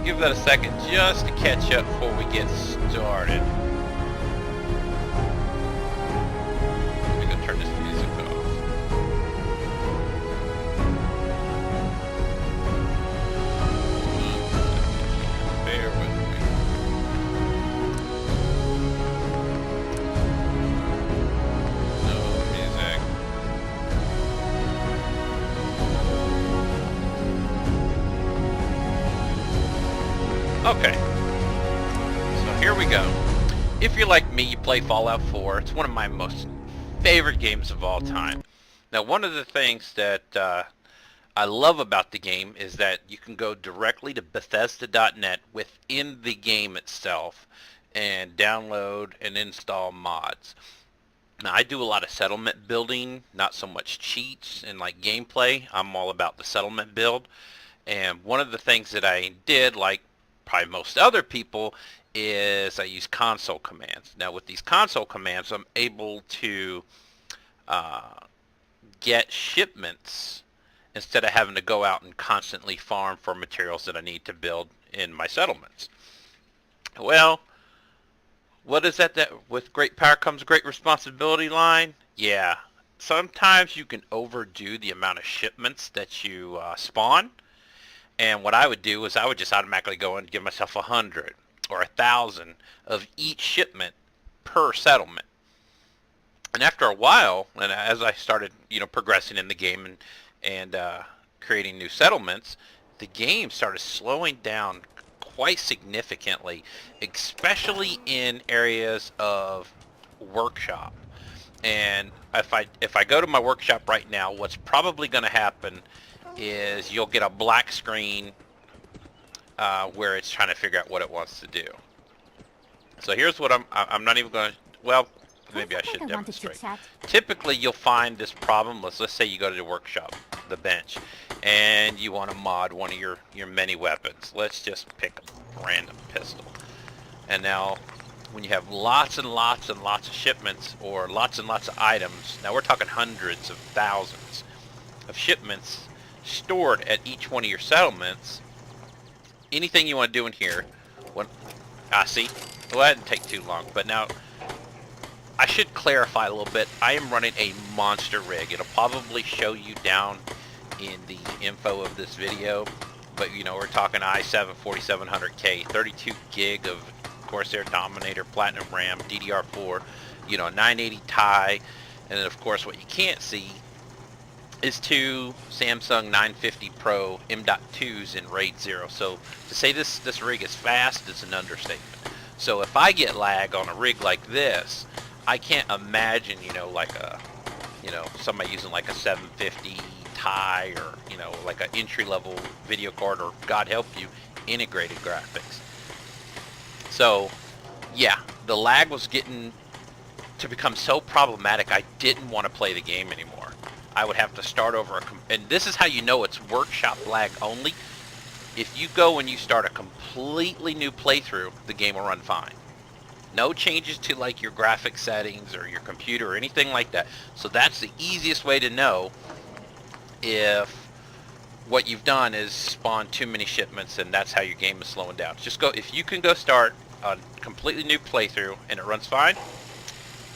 give that a second just to catch up before we get started. Let me go turn this music off. Bear with me. No music. Okay, so here we go. If you're like me, you play Fallout 4. It's one of my most favorite games of all time. Now, one of the things that I love about the game is that you can go directly to Bethesda.net within the game itself and download and install mods. Now, I do a lot of settlement building, not so much cheats and like gameplay. I'm all about the settlement build. And one of the things that I did, like probably most other people, is I use console commands. Now with these console commands, I'm able to get shipments instead of having to go out and constantly farm for materials that I need to build in my settlements. Well, what is that with great power comes great responsibility line? Yeah, sometimes you can overdo the amount of shipments that you spawn. And what I would do is I would just automatically go and give myself 100 or 1,000 of each shipment per settlement. And after a while, and as I started, progressing in the game and creating new settlements, the game started slowing down quite significantly, especially in areas of workshop. And if I go to my workshop right now, what's probably going to happen is you'll get a black screen where it's trying to figure out what it wants to do. So here's what I'm not even going to, well, maybe I should demonstrate. Typically you'll find this problem. Let's say you go to the workshop, the bench, and you want to mod one of your many weapons. Let's just pick a random pistol. And now when you have lots and lots and lots of shipments or lots and lots of items, now we're talking hundreds of thousands of shipments stored at each one of your settlements, anything you want to do in here, see, well, that didn't take too long, but now I should clarify a little bit. I am running a monster rig. It'll probably show you down in the info of this video, but we're talking i7 4700K, 32 gig of Corsair Dominator Platinum RAM, DDR4, 980 Ti, and then of course what you can't see is two Samsung 950 Pro M.2s in RAID 0. So to say this rig is fast is an understatement. So if I get lag on a rig like this, I can't imagine, like a, somebody using like a 750 Ti or, like an entry-level video card or, God help you, integrated graphics. So, yeah, the lag was getting to become so problematic I didn't want to play the game anymore. I would have to start over, and this is how you know it's workshop lag only. If you go and you start a completely new playthrough, the game will run fine. No changes to like your graphic settings or your computer or anything like that. So that's the easiest way to know if what you've done is spawn too many shipments and that's how your game is slowing down. Just go, if you can go start a completely new playthrough and it runs fine,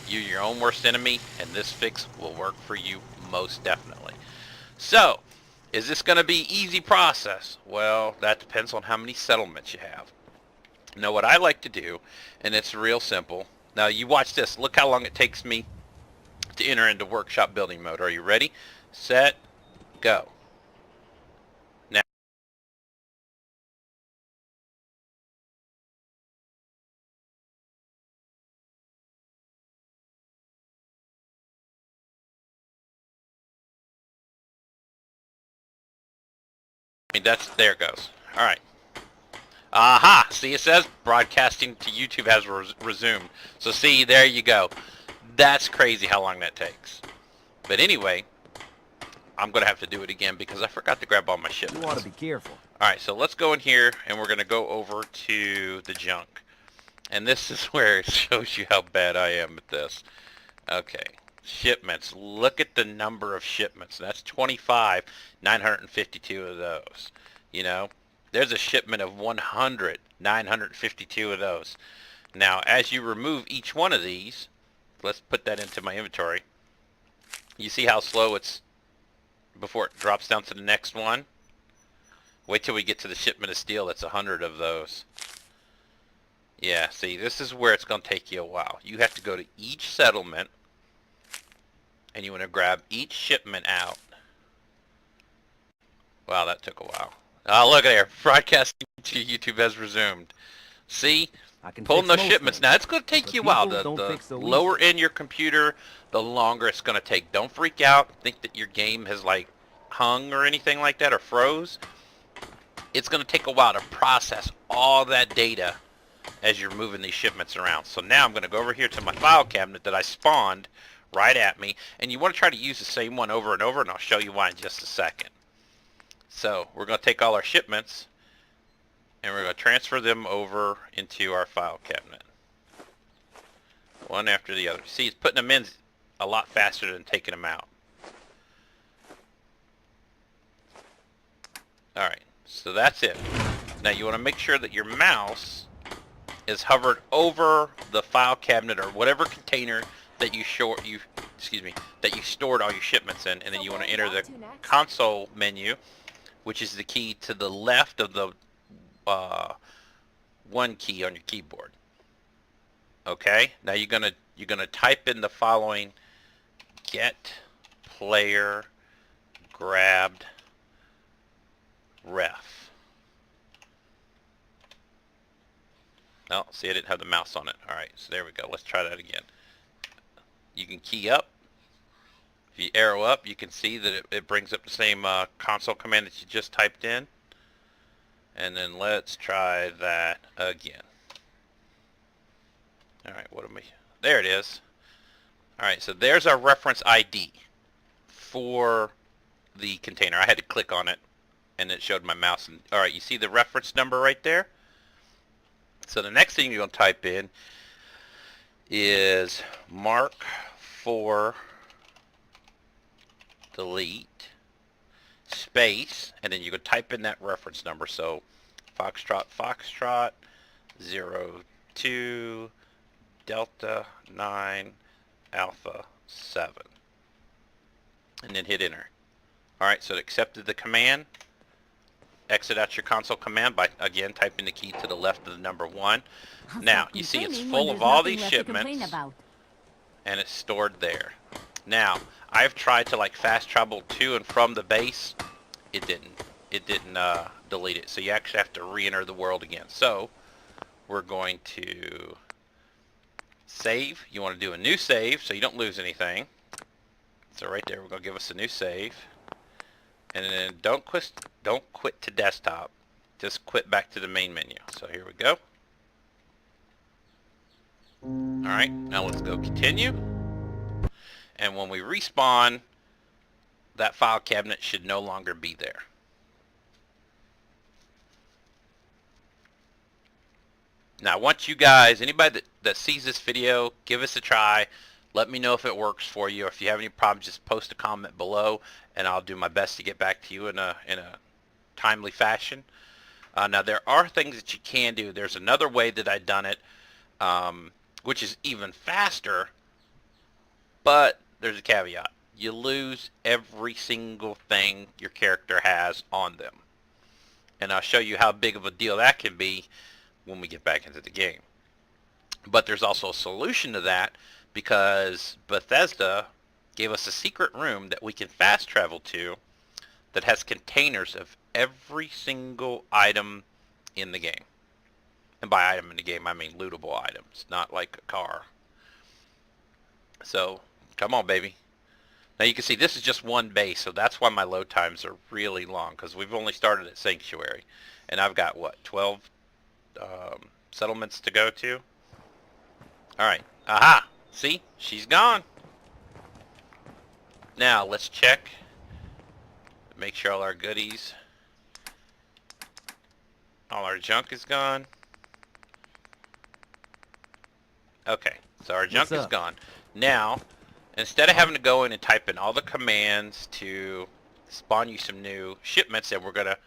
you're your own worst enemy, and this fix will work for you most definitely. So, is this going to be easy process? Well, that depends on how many settlements you have. Now, what I like to do, and it's real simple. Now, you watch this. Look how long it takes me to enter into workshop building mode. Are you ready? Set, go. Now, there it goes. All right. Aha! See, it says broadcasting to YouTube has resumed. So see, there you go. That's crazy how long that takes. But anyway, I'm going to have to do it again because I forgot to grab all my shipments. You want to be careful. All right, so let's go in here and we're going to go over to the junk. And this is where it shows you how bad I am at this. Okay, shipments. Look at the number of shipments. That's 25, 952 of those. You know, There's a shipment of 100, 952 of those. Now, as you remove each one of these, let's put that into my inventory. You see how slow it's before it drops down to the next one? Wait till we get to the shipment of steel. That's 100 of those. Yeah, see, this is where it's going to take you a while. You have to go to each settlement, and you want to grab each shipment out. Wow, that took a while. Oh, look at there. Broadcasting to YouTube has resumed. See? Pulling those shipments. Now, it's going to take you a while. The lower in your computer, the longer it's going to take. Don't freak out. Think that your game has, like, hung or anything like that or froze. It's going to take a while to process all that data as you're moving these shipments around. So now I'm going to go over here to my file cabinet that I spawned right at me. And you want to try to use the same one over and over, and I'll show you why in just a second. So we're going to take all our shipments, and we're going to transfer them over into our file cabinet. One after the other. See, it's putting them in a lot faster than taking them out. Alright, so that's it. Now you want to make sure that your mouse is hovered over the file cabinet or whatever container that you stored all your shipments in, and then you want to enter the console menu, which is the key to the left of the one key on your keyboard. Okay, now you're gonna type in the following: get player grabbed ref. Oh, see, I didn't have the mouse on it. Alright, so there we go. Let's try that again. You can key up. If you arrow up, you can see that it brings up the same console command that you just typed in. And then let's try that again. Alright, there it is. Alright, so there's our reference ID for the container. I had to click on it, and it showed my mouse. Alright, you see the reference number right there? So the next thing you're going to type in is markfordelete space, and then you can type in that reference number. So Foxtrot 02 Delta 9 Alpha 7, and then hit enter. Alright, so it accepted the command. Exit out your console command by, again, typing the key to the left of the number 1. Now, you see it's full of all these shipments, and it's stored there. Now, I've tried to, like, fast travel to and from the base. It didn't delete it, so you actually have to re-enter the world again. So, we're going to save. You want to do a new save so you don't lose anything. So right there, we're going to give us a new save. And then don't quit to desktop. Just quit back to the main menu. So here we go. Alright, now let's go continue. And when we respawn, that file cabinet should no longer be there. Now I want you guys, anybody that sees this video, give us a try. Let me know if it works for you, or if you have any problems, just post a comment below, and I'll do my best to get back to you in a timely fashion. Now there are things that you can do. There's another way that I've done it, which is even faster, but there's a caveat. You lose every single thing your character has on them. And I'll show you how big of a deal that can be when we get back into the game. But there's also a solution to that, because Bethesda gave us a secret room that we can fast travel to that has containers of every single item in the game. And by item in the game, I mean lootable items, not like a car. So, come on, baby. Now you can see this is just one base, so that's why my load times are really long, because we've only started at Sanctuary. And I've got, what, 12 settlements to go to? Alright. Aha! See? She's gone. Now, let's check. Make sure all our goodies, all our junk is gone. Okay, so our junk is gone. Now, instead of having to go in and type in all the commands to spawn you some new shipments, and we're going to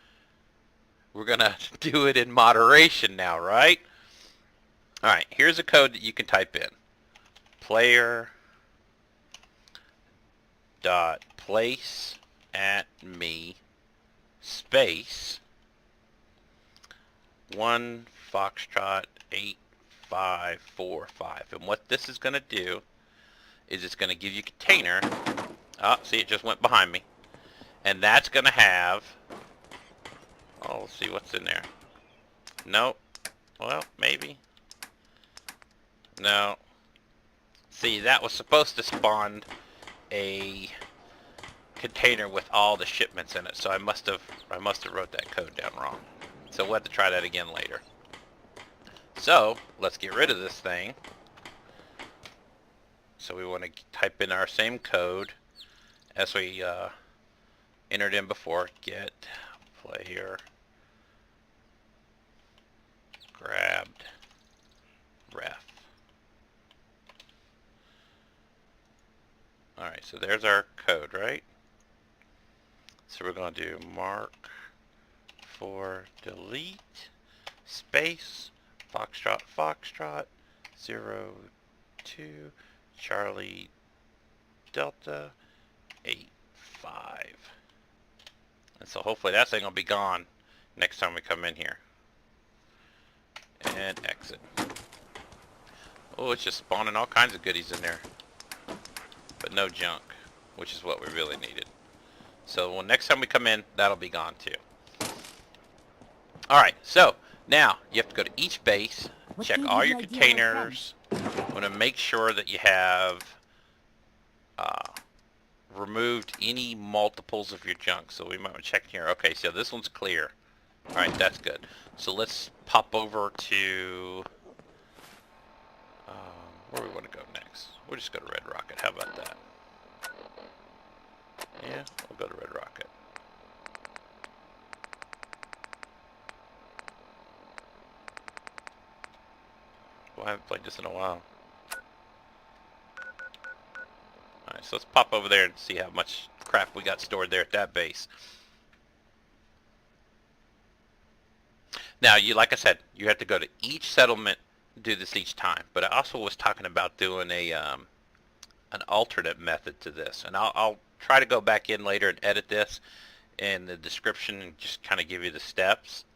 We're going to do it in moderation now, right? All right, here's a code that you can type in. Player dot place at me space 1 Foxtrot 8545. And what this is going to do is it's going to give you a container. Oh, see, it just went behind me. And that's going to have, oh, let's see what's in there. Nope. Well, maybe. No. See, that was supposed to spawn a container with all the shipments in it, so I must have wrote that code down wrong. So we'll have to try that again later. So let's get rid of this thing. So we want to type in our same code as we entered in before. Get player grabbed ref. Alright, so there's our code, right? So we're going to do mark for delete space Foxtrot Foxtrot 02 Charlie Delta 85. And so hopefully that thing will be gone next time we come in here. And exit. Oh, it's just spawning all kinds of goodies in there. But no junk, which is what we really needed. So when next time we come in, that'll be gone too. Alright, so now you have to go to each base, check all your containers. Want to make sure that you have removed any multiples of your junk. So we might want to check here. Okay, so this one's clear. Alright, that's good. So let's pop over to where we want to go next. We'll just go to Red Rocket. How about that? Yeah, we'll go to Red Rocket. Well, I haven't played this in a while. Alright, so let's pop over there and see how much crap we got stored there at that base. Now, like I said, you have to go to each settlement, do this each time. But I also was talking about doing an alternate method to this, and I'll try to go back in later and edit this in the description and just kind of give you the steps.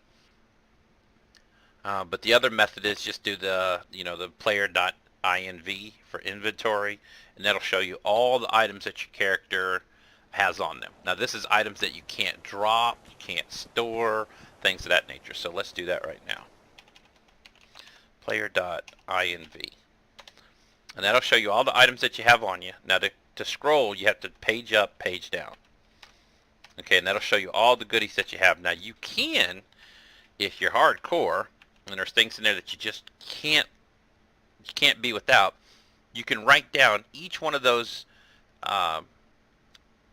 But the other method is just do the the player.inv for inventory, and that'll show you all the items that your character has on them. Now this is items that you can't drop, you can't store, things of that nature. So let's do that right now. Player.inv. And that'll show you all the items that you have on you. Now to scroll, you have to page up, page down. Okay, and that'll show you all the goodies that you have. Now you can, if you're hardcore, and there's things in there that you just can't be without, you can write down each one of those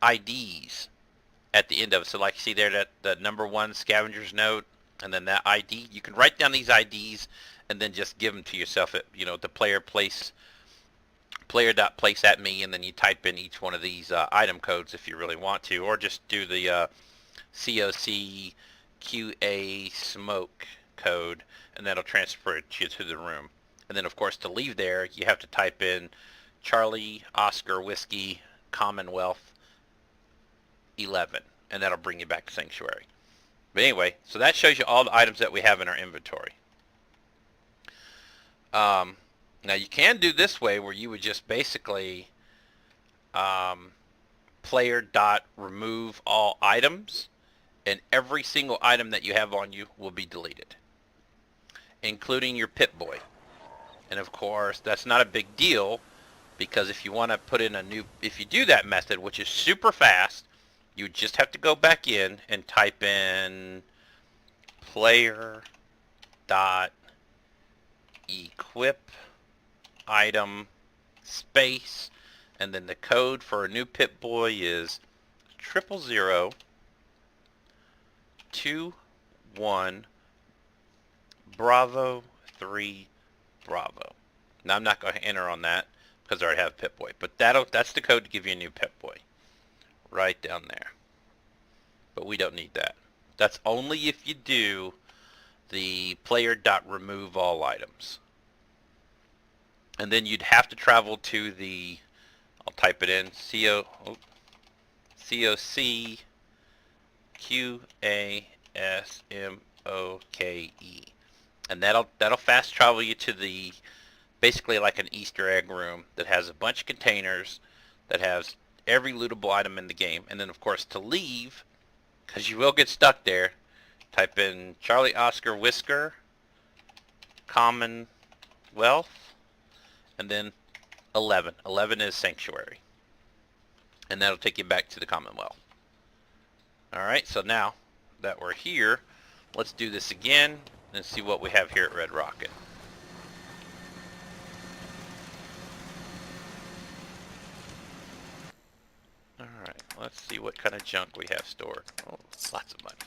IDs at the end of it. So like you see there, that the #1 scavenger's note, and then that ID, you can write down these IDs and then just give them to yourself at, the player.place at me, and then you type in each one of these item codes if you really want to, or just do the COC QA smoke code, and that'll transfer it you to the room. And then of course to leave there, you have to type in Charlie Oscar Whiskey Commonwealth 11, and that'll bring you back to Sanctuary. But anyway, so that shows you all the items that we have in our inventory. Now you can do this way, where you would just basically player.remove all items, and every single item that you have on you will be deleted, including your Pip-Boy. And of course that's not a big deal, because if you want to put in if you do that method, which is super fast, you just have to go back in and type in player.equip item space, and then the code for a new Pip-Boy is 00021 Bravo 3 Bravo. Now I'm not going to enter on that because I already have Pip-Boy, but that's the code to give you a new Pip-Boy right down there. But we don't need that. That's only if you do the player.remove all items. And then you'd have to travel to the, I'll type it in, COCQASMOKE. And that'll fast travel you to the, basically like an Easter egg room that has a bunch of containers that has every lootable item in the game. And then of course to leave, because you will get stuck there, type in Charlie Oscar Whisker, Commonwealth, and then 11. 11 is Sanctuary. And that'll take you back to the Commonwealth. Alright, so now that we're here, let's do this again and see what we have here at Red Rocket. Alright, let's see what kind of junk we have stored. Oh, lots of money.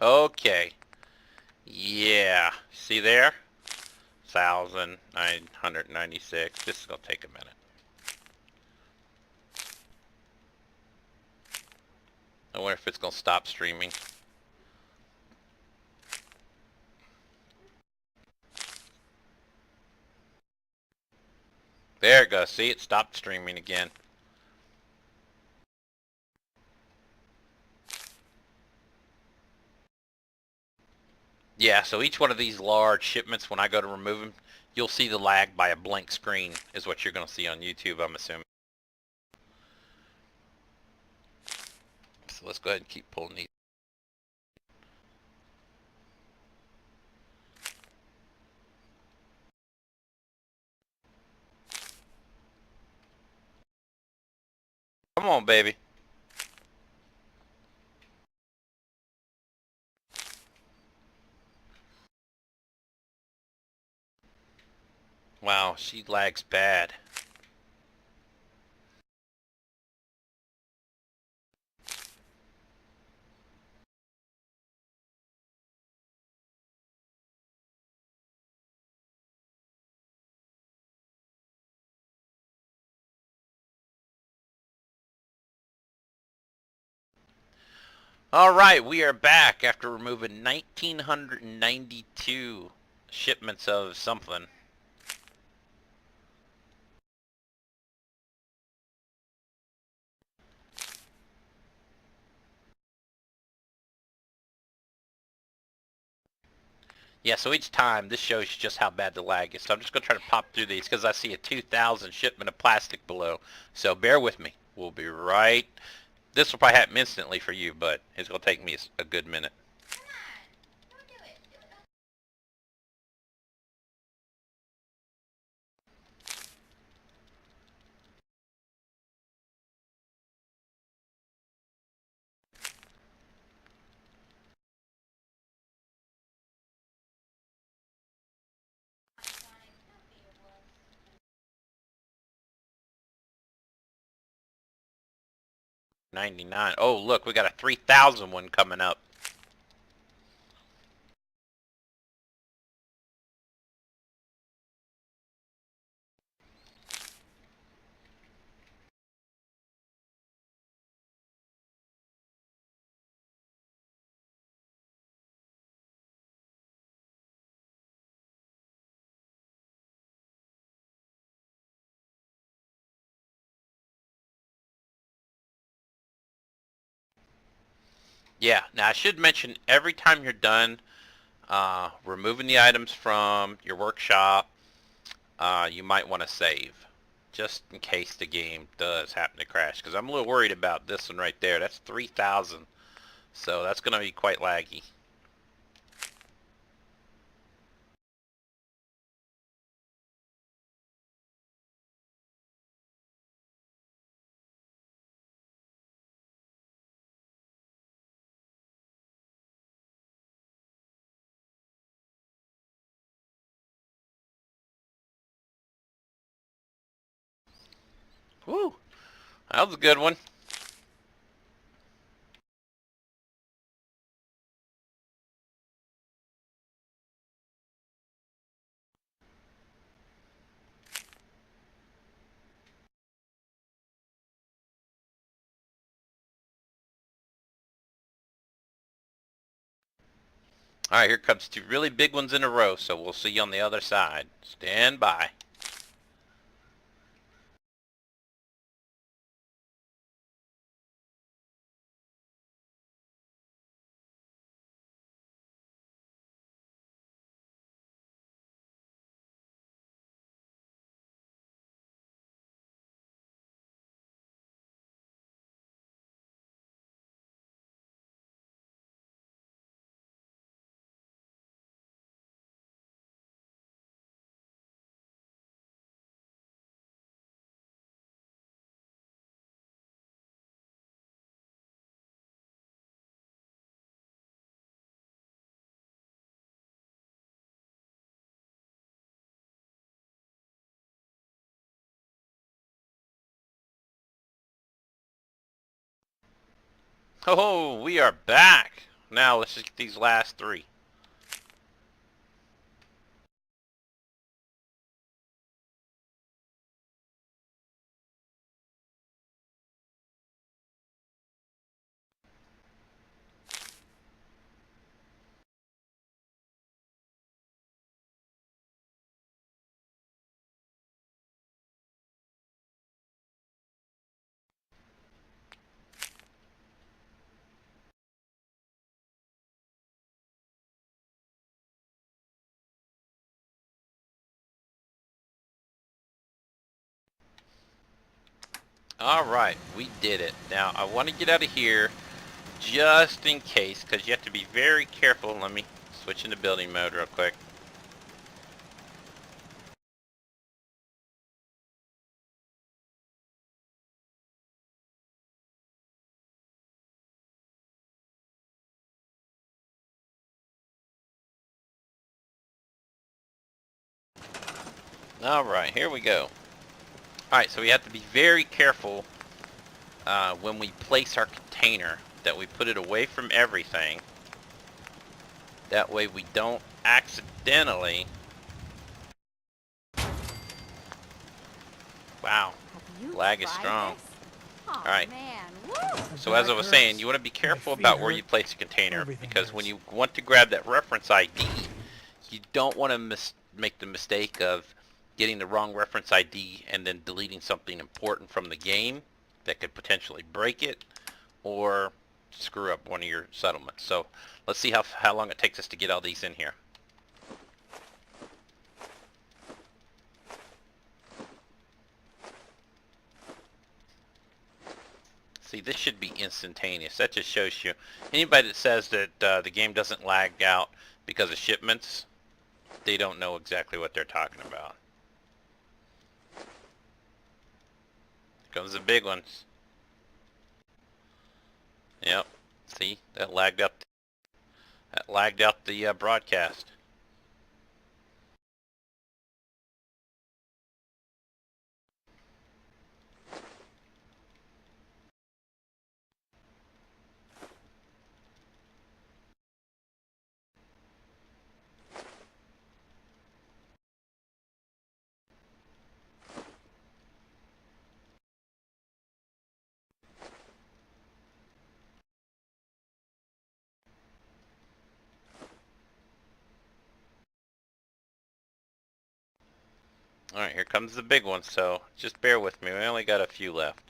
Okay. Yeah. See there? 1,996. This is going to take a minute. I wonder if it's going to stop streaming. There it goes. See, it stopped streaming again. Yeah, so each one of these large shipments, when I go to remove them, you'll see the lag by a blank screen is what you're going to see on YouTube, I'm assuming. So let's go ahead and keep pulling these. Come on, baby. Wow, she lags bad. Alright, we are back after removing 1,992 shipments of something. Yeah, so each time, this shows you just how bad the lag is. So I'm just going to try to pop through these because I see a 2,000 shipment of plastic below. So bear with me. We'll be right. This will probably happen instantly for you, but it's going to take me a good minute. 99. Oh, look, we got a 3,000 one coming up. Yeah, now I should mention every time you're done removing the items from your workshop, you might want to save just in case the game does happen to crash, because I'm a little worried about this one right there. That's 3,000, so that's going to be quite laggy. Woo! That was a good one. Alright, here comes two really big ones in a row, so we'll see you on the other side. Stand by. Oh, we are back. Now let's just get these last three. Alright, we did it. Now I want to get out of here just in case, because you have to be very careful. Let me switch into building mode real quick. Alright, here we go. Alright, so we have to be very careful when we place our container that we put it away from everything. That way we don't accidentally... Wow, lag is strong. Alright, so as I was saying, you want to be careful about where you place a container, because when you want to grab that reference ID, you don't want to make the mistake of getting the wrong reference ID and then deleting something important from the game that could potentially break it or screw up one of your settlements. So let's see how long it takes us to get all these in here. See, this should be instantaneous. That just shows you, anybody that says that the game doesn't lag out because of shipments, they don't know exactly what they're talking about. Here comes the big ones. Yep. See, that lagged out the broadcast. Alright, here comes the big one, so just bear with me. We only got a few left.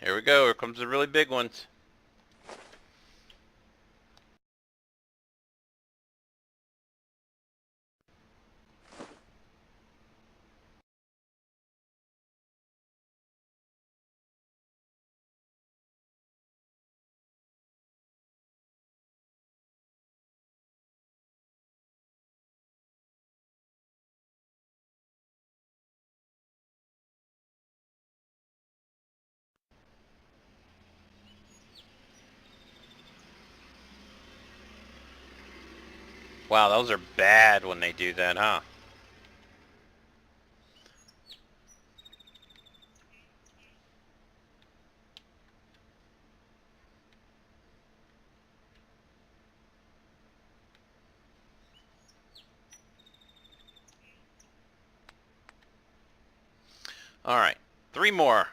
Here we go. Here comes the really big ones. Wow, those are bad when they do that, huh? Alright, 3 more.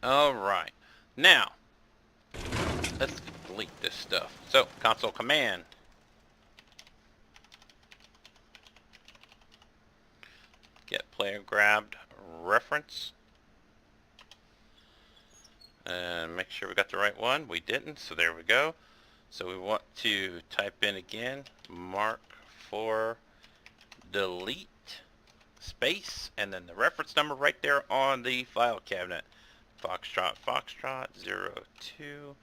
Alright, now, let's delete this stuff. So, console command. Get player grabbed reference. And make sure we got the right one. We didn't, so there we go. So we want to type in again, mark for delete, space, and then the reference number right there on the file cabinet. Foxtrot, Foxtrot, 02,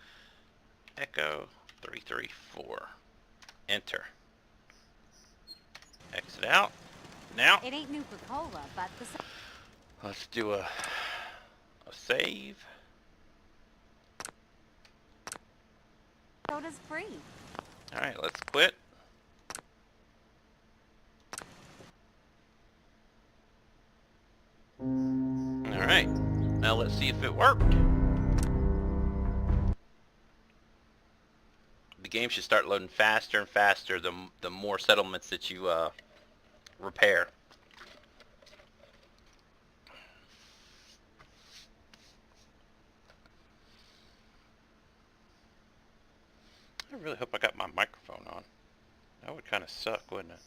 Echo, 334. Enter. Exit out. Now, It ain't Nuka-Cola, but the let's do a save. soda's free. Alright, let's quit. Alright, now let's see if it worked. The game should start loading faster and faster the more settlements that you repair. I really hope I got my microphone on. That would kind of suck, wouldn't it?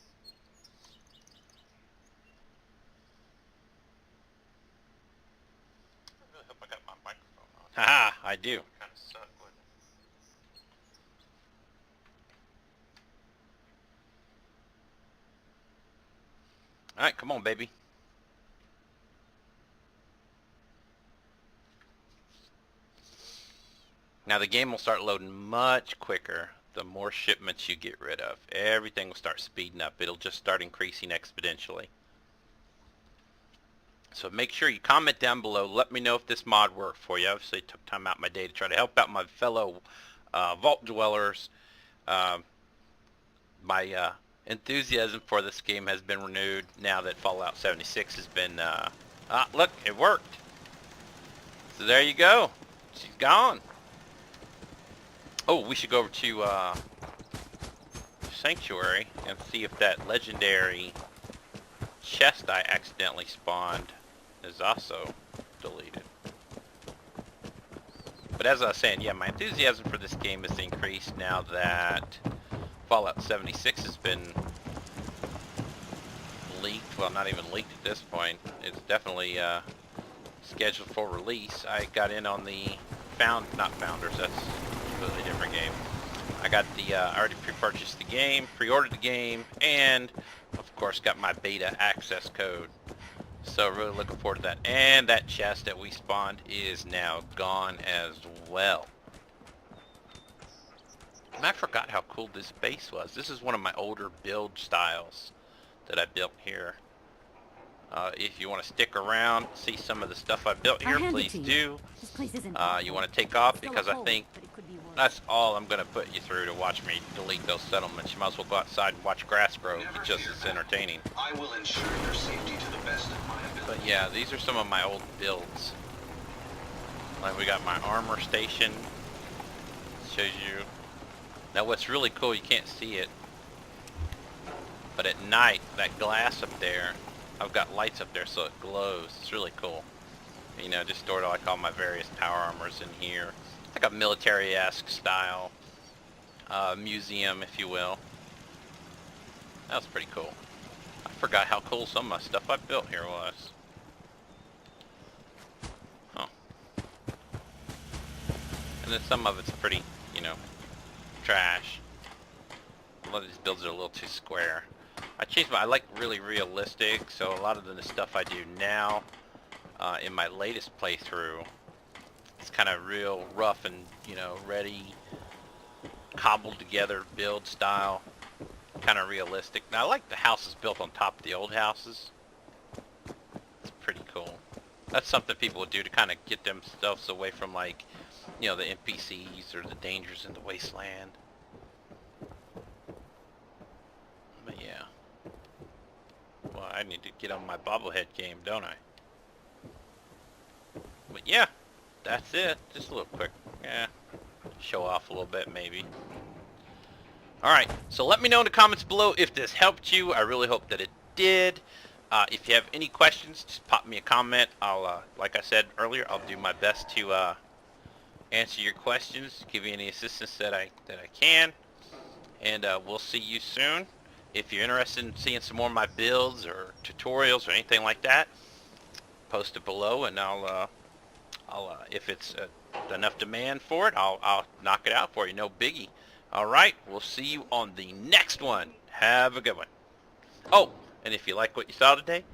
I really hope I got my microphone on. Haha, I do. Kind of suck, wouldn't it? Alright, come on, baby. Now the game will start loading much quicker the more shipments you get rid of. Everything will start speeding up. It'll just start increasing exponentially. So make sure you comment down below. Let me know if this mod worked for you. Obviously, it took time out of my day to try to help out my fellow vault dwellers. My enthusiasm for this game has been renewed now that Fallout 76 has been... look, it worked. So there you go. She's gone. Oh, we should go over to Sanctuary and see if that legendary chest I accidentally spawned is also deleted. But as I was saying, yeah, my enthusiasm for this game has increased now that Fallout 76 has been leaked. Well, not even leaked at this point. It's definitely scheduled for release. I got in on the not Founders, that's a completely different game. I got the, I already pre-purchased the game, pre-ordered the game, and of course got my beta access code. So really looking forward to that. And that chest that we spawned is now gone as well. And I forgot how cool this base was. This is one of my older build styles that I built here. If you want to stick around, see some of the stuff I built here, please do. This place isn't You want to take off Still because a I hole, think but it could be worse. that's all I'm going to put you through to watch me delete those settlements. You might as well go outside and watch grass grow. It's just as entertaining. I will ensure your safety to the best of my ability. But yeah, these are some of my old builds. Like we got my armor station. Shows you. Now what's really cool, you can't see it, but at night, that glass up there, I've got lights up there so it glows. It's really cool. You know, just stored like all my various power armors in here. Like a military-esque style museum, if you will. That was pretty cool. I forgot how cool some of my stuff I built here was. Oh. And then some of it's pretty, you know, trash. A lot of these builds are a little too square. I like really realistic, so a lot of the stuff I do now, in my latest playthrough, it's kind of real rough and, you know, ready, cobbled together build style, kind of realistic. Now I like the houses built on top of the old houses. It's pretty cool. That's something people would do to kind of get themselves away from, like, you know, the NPCs or the dangers in the wasteland. But yeah. Well, I need to get on my bobblehead game, don't I? But yeah, that's it. Just a little quick, yeah, show off a little bit maybe. Alright, so let me know in the comments below if this helped you. I really hope that it did. If you have any questions, just pop me a comment. I'll, like I said earlier, I'll do my best to answer your questions, give you any assistance that I can. And we'll see you soon. If you're interested in seeing some more of my builds or tutorials or anything like that, post it below, and I'll if it's enough demand for it, I'll knock it out for you. No biggie. All right, we'll see you on the next one. Have a good one. Oh, and if you like what you saw today,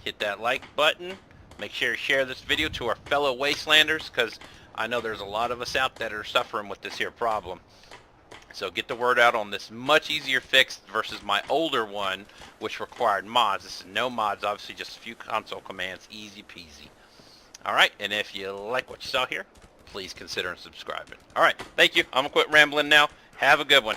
hit that like button. Make sure you share this video to our fellow wastelanders, because I know there's a lot of us out that are suffering with this here problem. So get the word out on this much easier fix versus my older one, which required mods. This is no mods, obviously just a few console commands, easy peasy. Alright, and if you like what you saw here, please consider subscribing. Alright, thank you. I'm going to quit rambling now. Have a good one.